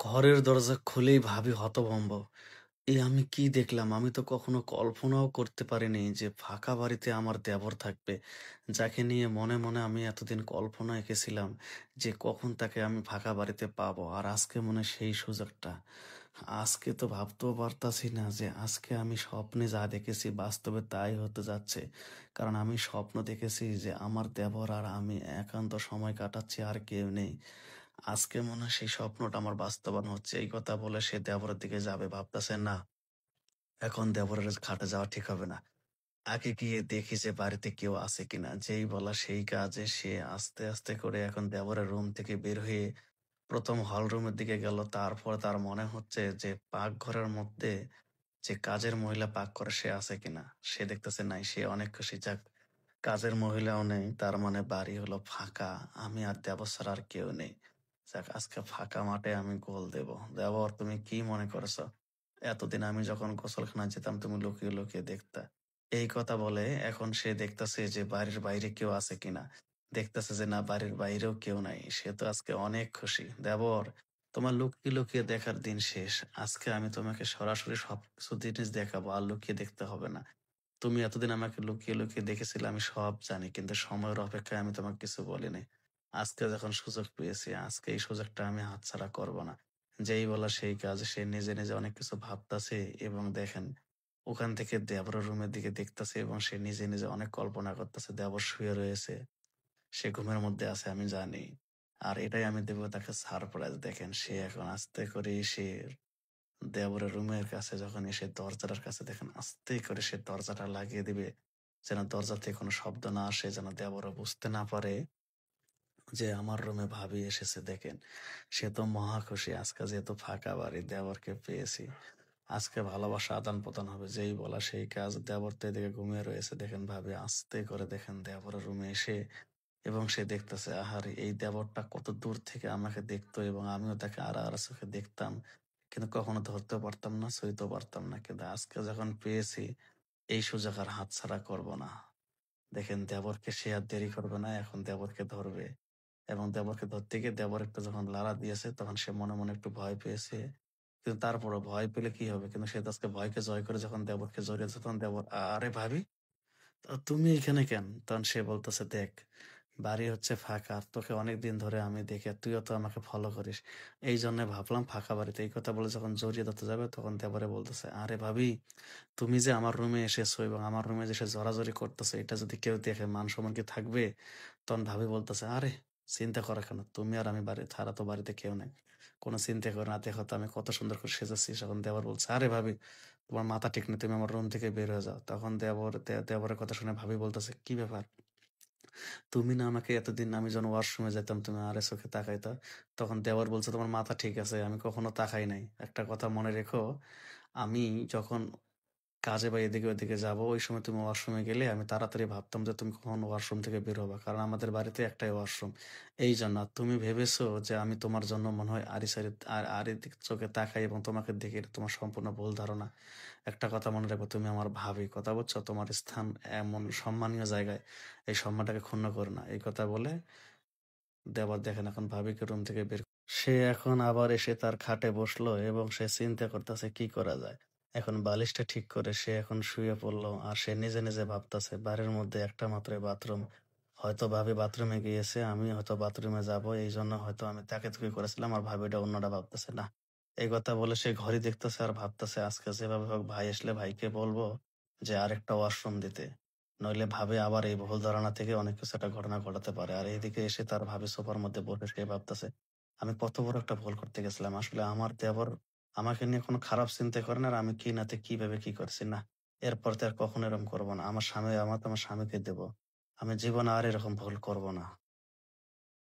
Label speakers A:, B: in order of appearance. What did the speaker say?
A: ঘরের দরজা খুলেই ভাবি হতভম্ব। আমি কি দেখলাম? আমি তো কখনো কল্পনাও করতে পারিনি যে ফাঁকা বাড়িতে আমার দেবর থাকবে। যাকে নিয়ে মনে, মনে আমি এতদিন কল্পনা এঁকেছিলাম যে কখন তাকে আমি ফাঁকা বাড়িতে পাবো। আর আজকে মনে হয় সেই সুযোগটা। আজকে তো ভাবতেও পারতাছি না যে আজকে আমি স্বপ্নে যা দেখেছি বাস্তবে তাই হতে যাচ্ছে। কারণ আমি স্বপ্ন দেখেছি যে আমার দেবর আর আমি একান্ত সময় কাটাচ্ছি আর কেউ নেই। আজকে মনে হয় সেই স্বপ্নটা আমার বাস্তবায়ন হচ্ছে। এই কথা বলে সে দেবরের দিকে যাবে। ভাবতেছে না, এখন দেবরের খাটে যাওয়া ঠিক হবে না। আগে গিয়ে দেখি যে বাড়িতে কেউ আছে কিনা। যেই বলা সেই কাজে সে আস্তে, আস্তে করে এখন দেবরের রুম থেকে বের হয়ে ১ম হল রুমের দিকে গেল। তারপর তার মনে হচ্ছে যে পাকঘরের মধ্যে যে কাজের মহিলা পাক করে সে আছে কিনা। সে দেখতেছে নাই। সে অনেক খুশি। যাক, কাজের মহিলাও নেই। তার মানে বাড়ি হলো ফাঁকা। আমি আর দেবর ছাড়া আর কেউ নেই। যাক, আজকে ফাঁকা মাঠে আমি গোল দেব। দেবর, তুমি কি মনে করছো? এতদিন আমি যখন গোসলখানায় যেতাম তুমি লুকিয়ে, লুকিয়ে দেখতা। এই কথা বলে এখন সে দেখতেছে যে বাড়ির বাইরে কেউ আছে কিনা। দেখতেছে যে না, বাড়ির বাইরেও কেউ নাই। সে তো আজকে অনেক খুশি। দেবর, তোমার লুকিয়ে, লুকিয়ে দেখার দিন শেষ। আজকে আমি তোমাকে সরাসরি সবকিছু জিনিস দেখাবো। আর লুকিয়ে দেখতে হবে না। তুমি এতদিন আমাকে লুকিয়ে, লুকিয়ে দেখেছিলে, আমি সব জানি। কিন্তু সময়ের অপেক্ষায় আমি তোমাকে কিছু বলিনি। আজকে যখন সুযোগ পেয়েছি, আজকে এই সুযোগটা আমি হাতছাড়া করব না। যেই বলা সেই কাজ। সে নিজে, নিজে অনেক কিছু ভাবতাছে এবং দেখেন ওখান থেকে দেবরের রুমের দিকে দেখতাছে এবং সে নিজে, নিজে অনেক কল্পনা করতেছে। দেবর শুয়ে রয়েছে। সে ঘুমের মধ্যে আছে আমি জানি। আর এটাই আমি দেব তাকে সারপ্রাইজ। দেখেন সে এখন আস্তে করে এসে দেবরের রুমের কাছে যখন এসে দরজাটার কাছে দেখেন আস্তে করে সে দরজাটা লাগিয়ে দিবে। যেন দরজা থেকে কোনো শব্দ না আসে, যেন দেবরও বুঝতে না পারে যে আমার রুমে ভাবি এসেছে। দেখেন সে তো মহা খুশি। আজকে যেহেতু ফাঁকা বাড়ি, দেবরকে পেয়েছি। আজকে ভালোবাসা আদান-প্রদান হবে। যেই বলা সেই কাজ। দেবর তো এদিকে ঘুমিয়ে রয়েছে। দেখেন ভাবি আস্তে করে দেখেন দেবরের রুমে এসে এবং সে দেখতেছে আহারে এই দেবরটা কত দূর থেকে আমাকে দেখতো এবং আমিও তাকে আড়াআড়ি চোখে দেখতাম। কিন্তু কখনো ধরতেও পারতাম না, ছুঁইতেও পারতাম না। কিন্তু আজকে যখন পেয়েছি এই সুযোগ আর হাতছাড়া করব না। দেখেন দেবরকে সে আর দেরি করবে না। এখন দেবরকে ধরবে। এবং দেবরকে ধরতে গিয়ে দেবর একটু যখন লাড়া দিয়েছে তখন সে মনে, মনে একটু ভয় পেয়েছে। কিন্তু তারপরও ভয় পেলে কি হবে? কিন্তু সে তো আজকে ভয়কে জয় করে যখন দেবরকে জড়িয়েছে তখন দেবর, আরে ভাবি, তুমি এখানে কেন?" তখন সে বলতেছে, "দেখ, বাড়ি হচ্ছে ফাঁকা। আর তোকে অনেকদিন ধরে আমি দেখি আর তুইও তো আমাকে ফলো করিস। এইজন্য ভাবলাম ফাঁকা বাড়িতে।" এই কথা বলে যখন জড়িয়ে ধরতে যাবে তখন দেবরে বলতেছে, "আরে ভাবি, তুমি যে আমার রুমে এসেছো এবং আমার রুমে যে এসে জড়াজড়ি করতেছো এটা যদি কেউ দেখে মান সম্মান কি থাকবে?" তখন ভাবি বলতেছে, "আরে চিন্তা করো কেন? তুমি আর আমি বাড়ি ছাড়া তো বাড়িতে কেউ নাই। কোনো চিন্তা করো না। দেখো তো আমি কত সুন্দর করে সেজেছি।" তখন দেবর বলছে, "আরে ভাবি, তোমার মাথা ঠিক নেই। তুমি আমার রুম থেকে বের হয়ে যাও।" তখন দেবরের কথা শুনে ভাবি বলতেছে, "কি ব্যাপার? তুমি না আমাকে এতদিন আমি যখন ওয়াশরুমে যেতাম তুমি আড়ে চোখে তাকাইতা?" তখন দেবর বলছে, "তোমার মাথা ঠিক আছে। আমি কখনো তাকাই নাই। একটা কথা মনে রেখো, আমি যখন কাজে বা এদিকে ওদিকে যাবো ওই সময় তুমি ওয়াশরুমে গেলে আমি তাড়াতাড়ি ভাবতাম যে তুমি কখন ওয়াশরুম থেকে বের হবা। কারণ আমাদের বাড়িতে একটাই ওয়াশরুম। এইজন্য। আর তুমি ভেবেছো যে আমি তোমার জন্য মনে হয় আড়ি-সাড়ি আড়ি চোখে তাকাই এবং তোমাকে দেখি, এটা তোমার সম্পূর্ণ ভুল ধারণা। একটা কথা মনে রাখো, তুমি আমার ভাবি। কথা বুঝছো? তোমার স্থান এমন সম্মানীয় জায়গায়। এই সম্মানটাকে ক্ষুণ্ণ করো না।" এই কথা বলে দেবর দেখেন এখন ভাবিকে রুম থেকে বের। সে এখন আবার এসে তার খাটে বসলো এবং সে চিন্তা করতেছে কি করা যায়। এখন বালিশটা ঠিক করে সে এখন শুয়ে পড়লো আর সে নিজে নিজে ভাবতেছে বাড়ির মধ্যে একটা মাত্র বাথরুম। হয়তো ভাবি বাথরুমে গিয়েছে, আমি হয়তো বাথরুমে যাব, এই জন্য হয়তো আমি তাকে তুকি করেছিলাম আর ভাবিটা অন্যটা ভাবতেছে না। এই কথা বলে সে ঘড়ি দেখতেছে আর ভাবতেছে আজকে যেভাবে হোক ভাই আসলে ভাইকে বলবো যে আরেকটা ওয়াশরুম দিতে। নইলে ভাবে আবার এই ভুল ধারণা থেকে অনেক কিছু একটা ঘটনা ঘটাতে পারে। আর এইদিকে এসে তার ভাবি সোফার মধ্যে বসে সে ভাবতেছে আমি কত বড় একটা ভুল করতে গেছিলাম। আসলে আমার দেবর আমাকে নিয়ে কোনো খারাপ চিন্তা করে না আর আমি কি নাতে কিভাবে কি করছি না। এরপর তো আর কখনো এরকম করবো না। আমার স্বামী, আমার তো আমার স্বামীকে দেবো। আমি জীবনে আর এরকম ভুল করব না।